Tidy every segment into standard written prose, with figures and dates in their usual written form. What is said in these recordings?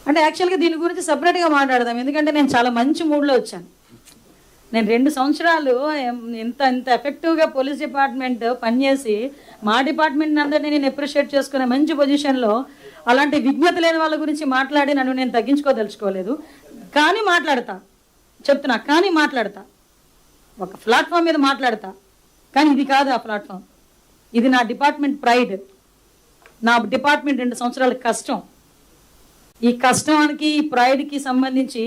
అంటే యాక్చువల్గా దీని గురించి సపరేట్గా మాట్లాడదాం, ఎందుకంటే నేను చాలా మంచి మూడ్లో వచ్చాను. నేను 2 సంవత్సరాలు ఇంత ఎఫెక్టివ్గా పోలీస్ డిపార్ట్మెంట్ పనిచేసి మా డిపార్ట్మెంట్ అందరినీ నేను అప్రిషియేట్ చేసుకునే మంచి పొజిషన్లో అలాంటి విజ్ఞత లేని వాళ్ళ గురించి మాట్లాడి నన్ను నేను తగ్గించుకోదలుచుకోలేదు. కానీ మాట్లాడతా, చెప్తున్నా, కానీ మాట్లాడతా, ఒక ప్లాట్ఫామ్ మీద మాట్లాడతా. కానీ ఇది కాదు ఆ ప్లాట్ఫామ్. ఇది నా డిపార్ట్మెంట్ ప్రైడ్, నా డిపార్ట్మెంట్ 2 సంవత్సరాల కష్టం. ఈ కష్టానికి ఈ ప్రైడ్కి సంబంధించి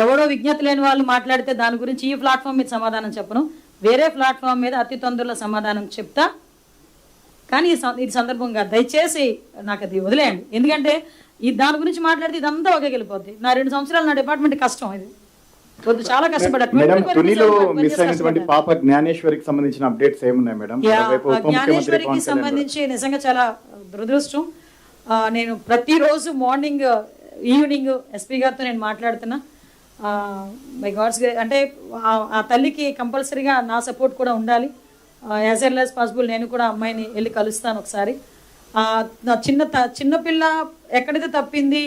ఎవడో విజ్ఞత లేని వాళ్ళు మాట్లాడితే దాని గురించి ఈ ప్లాట్ఫామ్ మీద సమాధానం చెప్పను, వేరే ప్లాట్ఫామ్ మీద అతి తొందరలో సమాధానం చెప్తా. కానీ ఇది సందర్భంగా దయచేసి నాకు అది వదిలేయండి, ఎందుకంటే దాని గురించి మాట్లాడితే ఇదంతా ఒకే వెళ్ళిపోద్ది. నా 2 సంవత్సరాలు నా డిపార్ట్మెంట్ కష్టం, ఇది వద్దు, చాలా కష్టపడ్డా. పాప జ్ఞానేశ్వరికి సంబంధించిన అప్డేట్స్ ఏమున్నాయి మేడం? జ్ఞానేశ్వరికి సంబంధించి నిజంగా చాలా దురదృష్టం. నేను ప్రతిరోజు మార్నింగ్ ఈవినింగ్ ఎస్పీ గారితో నేను మాట్లాడుతున్నా. బై గాడ్స్ అంటే ఆ తల్లికి కంపల్సరీగా నా సపోర్ట్ కూడా ఉండాలి. యాజ్ ఎర్లీ యాజ్ పాసిబుల్ నేను కూడా అమ్మాయిని వెళ్ళి కలుస్తాను ఒకసారి. నా చిన్నపిల్ల ఎక్కడైతే తప్పింది,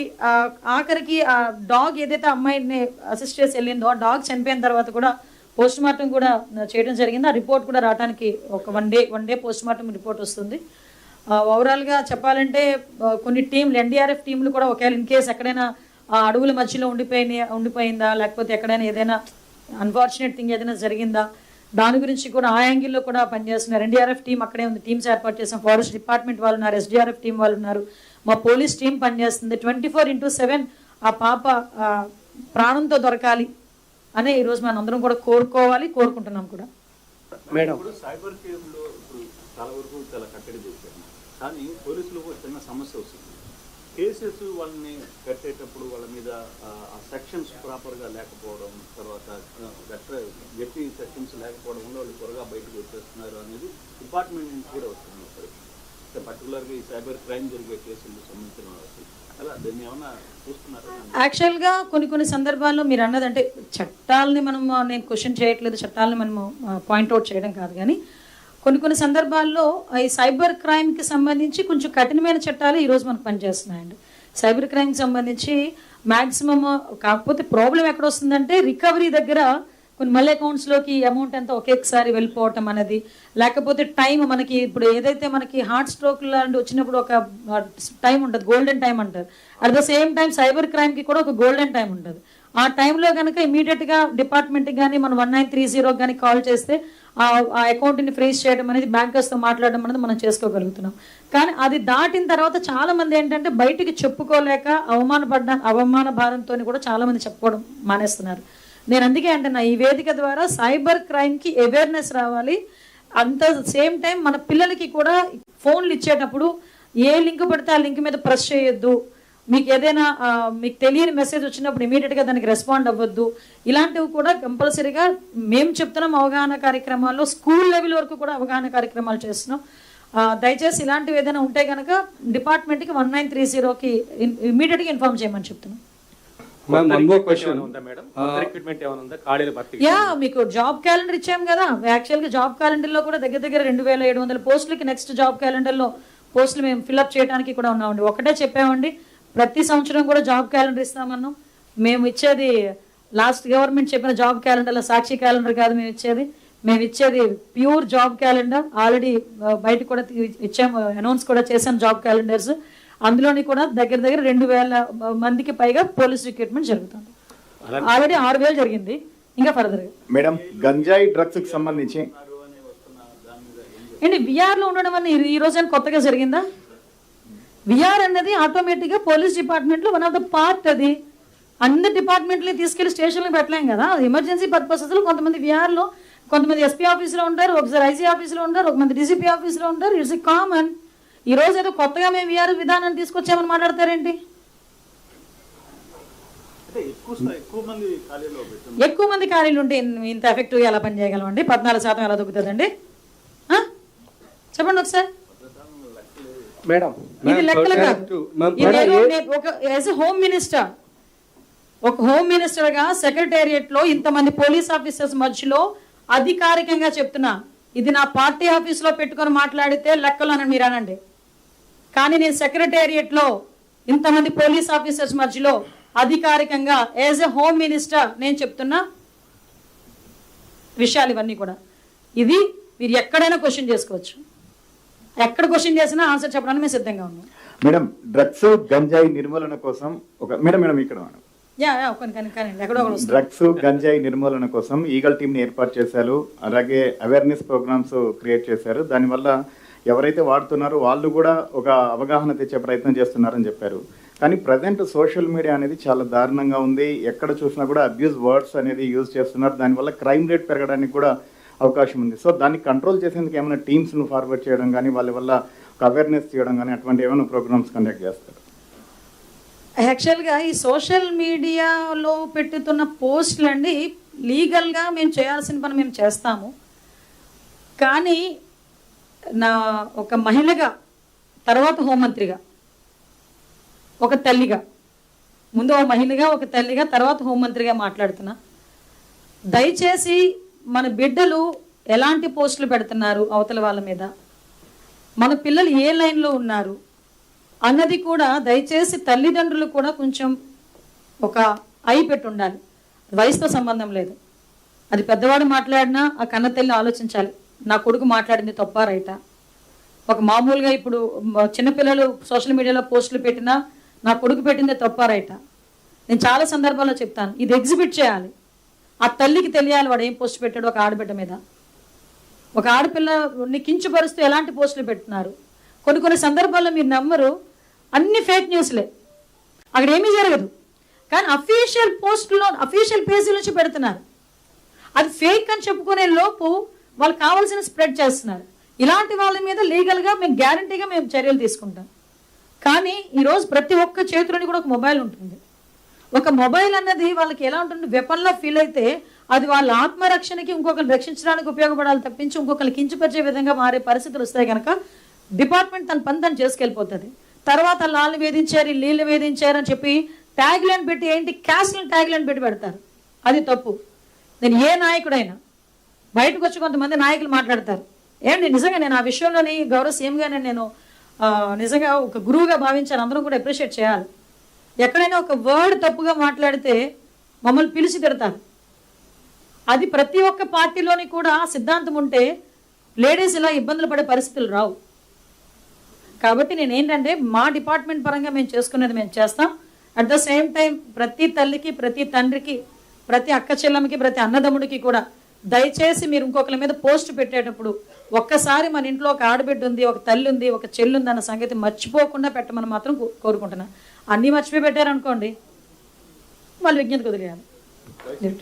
ఆఖరికి ఆ డాగ్ ఏదైతే అమ్మాయిని అసిస్ట్ చేసి వెళ్ళిందో ఆ డాగ్ చనిపోయిన తర్వాత కూడా పోస్ట్ మార్టం కూడా చేయడం జరిగింది. ఆ రిపోర్ట్ కూడా రావడానికి ఒక one day post mortem report వస్తుంది. ఓవరాల్గా చెప్పాలంటే కొన్ని టీంలు, ఎన్డీఆర్ఎఫ్ టీంలు కూడా ఒకవేళ ఇన్ కేసు ఎక్కడైనా ఆ అడవుల మధ్యలో ఉండిపోయిందా, లేకపోతే ఎక్కడైనా ఏదైనా అన్ఫార్చునేట్ థింగ్ ఏదైనా జరిగిందా, దాని గురించి కూడా ఆ యాంగిల్లో కూడా పనిచేస్తున్నారు. ఎన్డీఆర్ఎఫ్ టీం అక్కడే ఉంది, టీమ్స్ ఏర్పాటు చేసాం. ఫారెస్ట్ డిపార్ట్మెంట్ వాళ్ళు ఉన్నారు, ఎస్డీఆర్ఎఫ్ టీం వాళ్ళు ఉన్నారు, మా పోలీస్ టీం పనిచేస్తుంది. 24/7 ఆ పాప ప్రాణంతో దొరకాలి అనే ఈరోజు మనం అందరం కూడా కోరుకుంటున్నాం కూడా. మేడం, సైబర్ కేసులో ఇప్పుడు చాలా వరకు చాలా కట్టడి చేశారు, కానీ పోలీసులకు చిన్న సమస్య వస్తుంది. కేసెస్ వాళ్ళని కట్టేటప్పుడు వాళ్ళ మీద ఆ సెక్షన్స్ ప్రాపర్గా లేకపోవడం, తర్వాత గట్టి సెక్షన్స్ లేకపోవడం వల్ల వాళ్ళు త్వరగా బయటకు వచ్చేస్తున్నారు అనేది డిపార్ట్మెంట్ నుంచి కూడా వస్తుంది. పర్టికులర్గా ఈ సైబర్ క్రైమ్ జరిగే కేసులకు సంబంధించిన అలా దీన్ని ఏమన్నా చూస్తున్నారు? యాక్చువల్గా కొన్ని సందర్భాల్లో మీరు అన్నదంటే చట్టాలని నేను క్వశ్చన్ చేయట్లేదు, చట్టాలని మనము పాయింట్అవుట్ చేయడం కాదు, కానీ కొన్ని సందర్భాల్లో ఈ సైబర్ క్రైమ్కి సంబంధించి కొంచెం కఠినమైన చట్టాలు ఈరోజు మనకు పనిచేస్తున్నాయండి. సైబర్ క్రైమ్కి సంబంధించి మ్యాక్సిమమ్, కాకపోతే ప్రాబ్లం ఎక్కడ వస్తుందంటే రికవరీ దగ్గర కొన్ని మళ్ళీ అకౌంట్స్లోకి అమౌంట్ అంతా ఒకేసారి వెళ్ళిపోవటం అనేది, లేకపోతే టైం మనకి ఇప్పుడు ఏదైతే మనకి హార్ట్ స్ట్రోక్ లాంటి వచ్చినప్పుడు ఒక టైం ఉంటుంది, గోల్డెన్ టైం అంటారు. At the same time cyber క్రైమ్కి కూడా ఒక గోల్డెన్ టైం ఉంటుంది. ఆ టైంలో కనుక ఇమీడియట్గా డిపార్ట్మెంట్కి కానీ మనం 1930 కానీ కాల్ చేస్తే ఆ అకౌంట్ని ఫ్రీజ్ చేయడం అనేది, బ్యాంకర్స్తో మాట్లాడడం అనేది మనం చేసుకోగలుగుతున్నాం. కానీ అది దాటిన తర్వాత చాలా మంది ఏంటంటే బయటికి చెప్పుకోలేక అవమాన భారంతో కూడా చాలా మంది చెప్పుకోవడం మానేస్తున్నారు. నేను అందుకే అంటున్నా, ఈ వేదిక ద్వారా సైబర్ క్రైమ్కి అవేర్నెస్ రావాలి. అంత సేమ్ టైం మన పిల్లలకి కూడా ఫోన్లు ఇచ్చేటప్పుడు ఏ లింక్ పడితే ఆ లింక్ మీద ప్రెస్ చేయొద్దు, మీకు ఏదైనా మీకు తెలియని మెసేజ్ వచ్చినప్పుడు ఇమీడియట్గా దానికి రెస్పాండ్ అవ్వద్దు. ఇలాంటివి కూడా కంపల్సరీగా మేము చెప్తున్నాం. అవగాహన కార్యక్రమాల్లో స్కూల్ లెవెల్ వరకు కూడా అవగాహన కార్యక్రమాలు చేస్తున్నాం. దయచేసి ఇలాంటివి ఏదైనా ఉంటే కనుక డిపార్ట్మెంట్కి 1930కి ఇమీడియట్గా ఇన్ఫార్మ్ చేయమని చెప్తున్నాం. మీకు జాబ్ క్యాలెండర్ ఇచ్చాం కదా, యాక్చువల్గా జాబ్ క్యాలెండర్లో కూడా దగ్గర 2700 పోస్టులకి నెక్స్ట్ జాబ్ క్యాలెండర్లో పోస్టులు మేము ఫిల్అప్ చేయడానికి కూడా ఉన్నామండి. ఒకటే చెప్పామండి, ప్రతి సంవత్సరం కూడా జాబ్ క్యాలెండర్ ఇస్తామన్నాం. మేము ఇచ్చేది లాస్ట్ గవర్నమెంట్ చెప్పిన జాబ్ క్యాలెండర్లో సాక్షి క్యాలెండర్ కాదు మేము ఇచ్చేది ప్యూర్ జాబ్ క్యాలెండర్. ఆల్రెడీ బయట కూడా ఇచ్చాము, అనౌన్స్ కూడా చేసాం జాబ్ క్యాలెండర్స్. అందులోని కూడా దగ్గర 2000 మందికి పైగా పోలీస్ రిక్రూట్మెంట్ జరుగుతుంది. ఆల్రెడీ 6000 జరిగింది, ఇంకా ఫర్దర్. మేడం, గంజాయి డ్రగ్స్ కి సంబంధించి ఏంటి విఆర్లో ఉండడం అని ఈ రోజు కొత్తగా జరిగిందా? విఆర్ అన్నది ఆటోమేటిక్గా పోలీస్ డిపార్ట్మెంట్లో వన్ ఆఫ్ ద పార్ట్. అది అందరి డిపార్ట్మెంట్ని తీసుకెళ్లి స్టేషన్లో పెట్టలేం కదా, ఎమర్జెన్సీ పర్పసెస్లో కొంతమంది విఆర్లో, కొంతమంది ఎస్పీ ఆఫీస్లో ఉంటారు, ఒకసారి ఐసీ ఆఫీస్లో ఉంటారు, ఒక మంది డీసీపీ ఆఫీస్లో ఉంటారు. It's common. ఈ రోజు ఏదో కొత్తగా మేము విఆర్ విధానాన్ని తీసుకొచ్చామని మాట్లాడతారేంటి? ఎక్కువ మంది ఖాళీలు ఉంటే ఇంత ఎఫెక్టివ్గా ఎలా పని చేయగలమండి? 14% ఎలా దొక్కుతుందండి? చెప్పండి ఒకసారి. ఇది లెక్కలు కాదు. ఒక హోమ్ మినిస్టర్గా సెక్రటేరియట్లో ఇంతమంది పోలీస్ ఆఫీసర్స్ మధ్యలో అధికారికంగా చెప్తున్నా, ఇది నా పార్టీ ఆఫీస్లో పెట్టుకొని మాట్లాడితే లెక్కలు అని మీరు అనండి. కానీ నేను సెక్రటేరియట్లో ఇంతమంది పోలీస్ ఆఫీసర్స్ మధ్యలో అధికారికంగా యాజ్ ఎ హోమ్ మినిస్టర్ నేను చెప్తున్నా విషయాలు ఇవన్నీ కూడా. ఇది మీరు ఎక్కడైనా క్వశ్చన్ చేసుకోవచ్చు, ఎక్కడ క్వశ్చన్ చేసినా ఆన్సర్ చెప్పడానికి మేము సిద్ధంగా ఉన్నాం. మేడం, డ్రగ్స్ గంజాయి నిర్మూలన కోసం మేడం ఇక్కడ డ్రగ్స్ గంజాయి నిర్మూలన కోసం ఈగల్ టీమ్ ని ఏర్పాటు చేశారు. అలాగే అవేర్నెస్ ప్రోగ్రామ్స్ క్రియేట్ చేశారు. దానివల్ల ఎవరైతే వాడుతున్నారో వాళ్ళు కూడా ఒక అవగాహన తెచ్చే ప్రయత్నం చేస్తున్నారని చెప్పారు. కానీ ప్రజెంట్ సోషల్ మీడియా అనేది చాలా దారుణంగా ఉంది. ఎక్కడ చూసినా కూడా అబ్యూజ్ వర్డ్స్ అనేది యూజ్ చేస్తున్నారు. దానివల్ల క్రైమ్ రేట్ పెరగడానికి కూడా అవకాశం ఉంది. సో దాన్ని కంట్రోల్ చేసేందుకు ఏమైనా టీమ్స్ను ఫార్వర్డ్ చేయడం కానీ వాళ్ళ వల్ల ఒక అవేర్నెస్ చేయడం కానీ అటువంటి ఏమైనా ప్రోగ్రామ్స్ కండక్ట్ చేస్తారు? యాక్చువల్గా ఈ సోషల్ మీడియాలో పెట్టుతున్న పోస్టులు అండి లీగల్గా మేము చేయాల్సిన పని మేము చేస్తాము. కానీ నా ఒక మహిళగా, తర్వాత హోంమంత్రిగా, ఒక తల్లిగా, ముందు ఒక మహిళగా, ఒక తల్లిగా, తర్వాత హోంమంత్రిగా మాట్లాడుతున్నా. దయచేసి మన బిడ్డలు ఎలాంటి పోస్టులు పెడుతున్నారు అవతల వాళ్ళ మీద, మన పిల్లలు ఏ లైన్లో ఉన్నారు అన్నది కూడా దయచేసి తల్లిదండ్రులు కూడా కొంచెం ఒక పెట్టి ఉండాలి. వయసుతో సంబంధం లేదు. అది పెద్దవాడు మాట్లాడినా ఆ కన్న తల్లి ఆలోచించాలి, నా కొడుకు మాట్లాడింది తప్పా రైటా. ఒక మామూలుగా ఇప్పుడు చిన్నపిల్లలు సోషల్ మీడియాలో పోస్టులు పెట్టినా నా కొడుకు పెట్టిందే తప్పా రైటా. నేను చాలా సందర్భాల్లో చెప్తాను, ఇది ఎగ్జిబిట్ చేయాలి. ఆ తల్లికి తెలియాలి వాడు ఏం పోస్ట్ పెట్టాడు ఒక ఆడబిడ్డ మీద. ఒక ఆడపిల్లని కించపరుస్తూ ఎలాంటి పోస్టులు పెడుతున్నారు. కొన్ని సందర్భాల్లో మీరు నమ్మరు, అన్ని ఫేక్ న్యూస్లే, అక్కడ ఏమీ జరగదు. కానీ అఫీషియల్ పోస్టులో అఫీషియల్ పేజీల నుంచి పెడుతున్నారు. అది ఫేక్ అని చెప్పుకునే లోపు వాళ్ళు కావాల్సిన స్ప్రెడ్ చేస్తున్నారు. ఇలాంటి వాళ్ళ మీద లీగల్గా మేము గ్యారంటీగా మేము చర్యలు తీసుకుంటాం. కానీ ఈరోజు ప్రతి ఒక్క చేతిలోని కూడా ఒక మొబైల్ ఉంటుంది. ఒక మొబైల్ అన్నది వాళ్ళకి ఎలా ఉంటుంది, వెపన్లా ఫీల్ అయితే అది వాళ్ళ ఆత్మరక్షణకి ఇంకొకరిని రక్షించడానికి ఉపయోగపడాలి తప్పించి ఇంకొకరిని కించపరిచే విధంగా మారే పరిస్థితులు వస్తాయి కనుక డిపార్ట్మెంట్ తన పని తను చేసుకెళ్ళిపోతుంది. తర్వాత వాళ్ళని వేధించారు, వీళ్ళు వేధించారు అని చెప్పి ట్యాగ్ లైన్ పెట్టి ఏంటి క్యాస్ట్లను ట్యాగ్ లైన్ పెట్టి పెడతారు. అది తప్పు. నేను ఏ నాయకుడైనా బయటకు వచ్చి కొంతమంది నాయకులు మాట్లాడతారు, ఏంటి నిజంగా నేను ఆ విషయంలోని గౌరవ సీఎంగానే నేను నిజంగా ఒక గురువుగా భావించాను. అందరం కూడా అప్రిషియేట్ చేయాలి. ఎక్కడైనా ఒక వర్డ్ తప్పుగా మాట్లాడితే మమ్మల్ని పిలిచి తిడతారు. అది ప్రతి ఒక్క పార్టీలోని కూడా సిద్ధాంతం ఉంటే లేడీస్ ఇలా ఇబ్బందులు పడే పరిస్థితులు రావు. కాబట్టి నేను ఏంటంటే మా డిపార్ట్మెంట్ పరంగా మేము చేసుకునేది మేము చేస్తాం. అట్ ద సేమ్ టైం ప్రతి తల్లికి, ప్రతి తండ్రికి, ప్రతి అక్క చెల్లెమ్మకి, ప్రతి అన్నదమ్ముడికి కూడా దయచేసి మీరు ఇంకొకరి మీద పోస్ట్ పెట్టేటప్పుడు ఒక్కసారి మన ఇంట్లో ఒక ఆడబిడ్డ ఉంది, ఒక తల్లి ఉంది, ఒక చెల్లి ఉంది అన్న సంగతి మర్చిపోకుండా పెట్టమని మాత్రం కోరుకుంటున్నాను. అన్నీ మర్చిపోయి పెట్టారనుకోండి వాళ్ళు విజ్ఞత కుదిరేయాలి.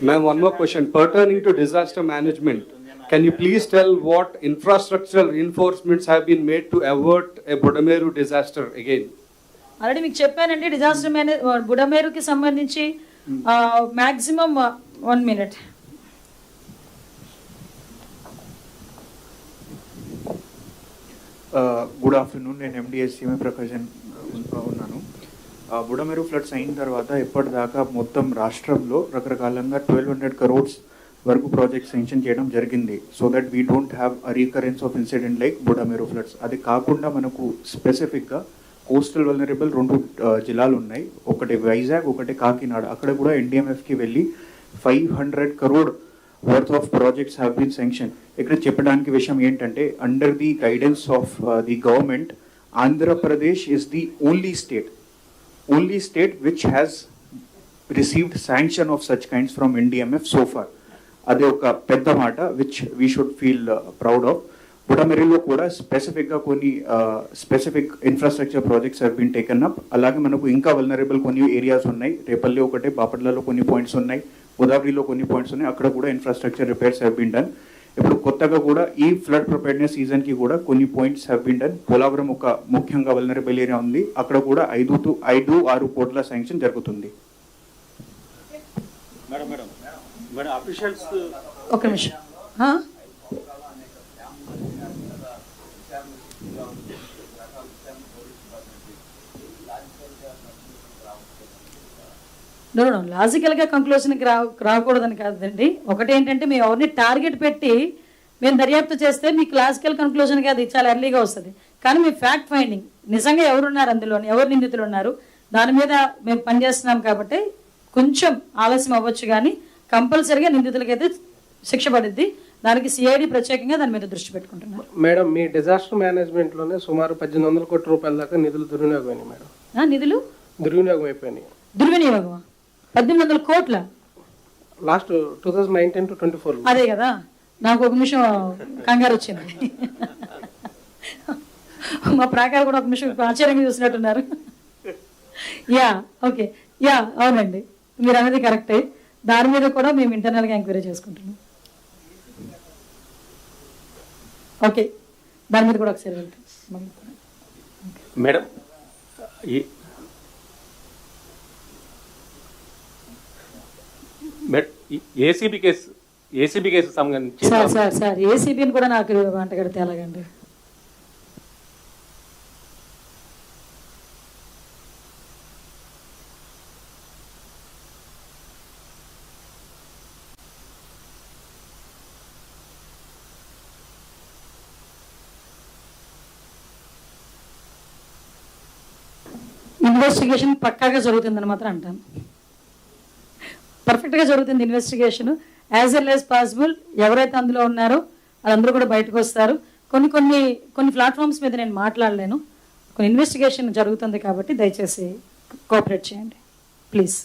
Ma'am, one more question pertaining to disaster management. Can you please tell what infrastructural reinforcements have been made to avert a Budameru disaster again? Already మీకు చెప్పానండి, డిజాస్టర్ బుడమేరుకి సంబంధించి మ్యాక్సిమం 1 minute. Good afternoon. నేను ఎండిఎస్సీఎం ప్రకాశం ఉన్నాను. బుడమేరు ఫ్లడ్స్ అయిన తర్వాత ఇప్పటిదాకా మొత్తం రాష్ట్రంలో రకరకాలంగా 1200 crores వరకు ప్రాజెక్ట్ శాంక్షన్ చేయడం జరిగింది. So that we don't have a recurrence of incident like Budameru floods. అది కాకుండా మనకు స్పెసిఫిక్గా కోస్టల్ వల్నరబుల్ 2 జిల్లాలు ఉన్నాయి, ఒకటి వైజాగ్, ఒకటి కాకినాడ. అక్కడ కూడా ఎన్డీఎంఎఫ్కి వెళ్ళి 500 crore worth of projects have been sanction. ఇక్కడ చెప్పడానికి విషయం ఏంటంటే under the guidance of the government, Andhra Pradesh is the only state which has received sanction of such kinds from NDMF so far. అదే ఒక పెద్ద మాట which we should feel proud of. బుడమేరులో కూడా స్పెసిఫిక్గా కొన్ని specific infrastructure projects have been taken up. అలాగే మనకు ఇంకా వల్నరబుల్ కొన్ని ఏరియాస్ ఉన్నాయి. రేపల్లి ఒకటే, బాపట్లలో కొన్ని పాయింట్స్ ఉన్నాయి, గోదావరిలో కొన్ని పాయింట్స్ ఉన్నాయి. అక్కడ కూడా infrastructure repairs have been done. ఇప్పుడు కొత్తగా కూడా ఈ ఫ్లడ్ ప్రిపేర్నెస్ సీజన్కి కూడా కొన్ని points have been done. Polavaram ఒక ముఖ్యంగా వల్నరబుల్ ఏరియా ఉంది, అక్కడ కూడా 5-6 కోట్ల శాంక్షన్ జరుగుతుంది. ఒక నిమిషం. లాజికల్గా కంక్లూజన్కి రాకూడదని కాదండి. ఒకటి ఏంటంటే మేము ఎవరిని టార్గెట్ పెట్టి మేము దర్యాప్తు చేస్తే మీకు లాజికల్ కన్క్లూజన్గా అది చాలా ఎర్లీగా వస్తుంది. కానీ మీ ఫ్యాక్ట్ ఫైండింగ్ నిజంగా ఎవరున్నారు, అందులో ఎవరు నిందితులు ఉన్నారు, దాని మీద మేము పనిచేస్తున్నాం కాబట్టి కొంచెం ఆలస్యం అవ్వచ్చు, కానీ కంపల్సరిగా నిందితులకైతే శిక్ష పడుద్ది. దానికి సిఐడి ప్రత్యేకంగా దాని మీద దృష్టి పెట్టుకుంటున్నారు. మేడం, మీ డిజాస్టర్ మేనేజ్మెంట్లోనే సుమారు 1800 కోట్ల రూపాయల దాకా నిధులు దుర్వినియోగం అయినాయి మేడం. నిధులు దుర్వినియోగం అయిపోయినాయి. దుర్వినియోగం 1800 కోట్ల లాస్ట్ 2019 to 24. అదే కదా, నాకు ఒక నిమిషం కంగారు వచ్చింది. మా ప్రాకారం కూడా ఒక నిమిషం ఆశ్చర్యంగా చూసినట్టున్నారు. యా ఓకే, యా అవునండి, మీరు అనేది కరెక్టే. దాని మీద కూడా మేము ఇంటర్నల్గా ఎంక్వైరీ చేసుకుంటున్నాం. ఓకే, దాని మీద కూడా ఒకసారి వెళ్తాం మేడం. ఏసీబీ కేసు సంబంధించి సార్ ఏసీబీని కూడా నాకు వంటగడితే ఎలాగండి? ఇన్వెస్టిగేషన్ పక్కాగా జరుగుతుందని మాత్రం అంటాను. పర్ఫెక్ట్గా జరుగుతుంది investigation, as well as possible. ఎవరైతే అందులో ఉన్నారో వాళ్ళందరూ కూడా బయటకు వస్తారు. కొన్ని ప్లాట్ఫామ్స్ మీద నేను మాట్లాడలేను. కొన్ని ఇన్వెస్టిగేషన్ జరుగుతుంది కాబట్టి దయచేసి కోఆపరేట్ చేయండి ప్లీజ్.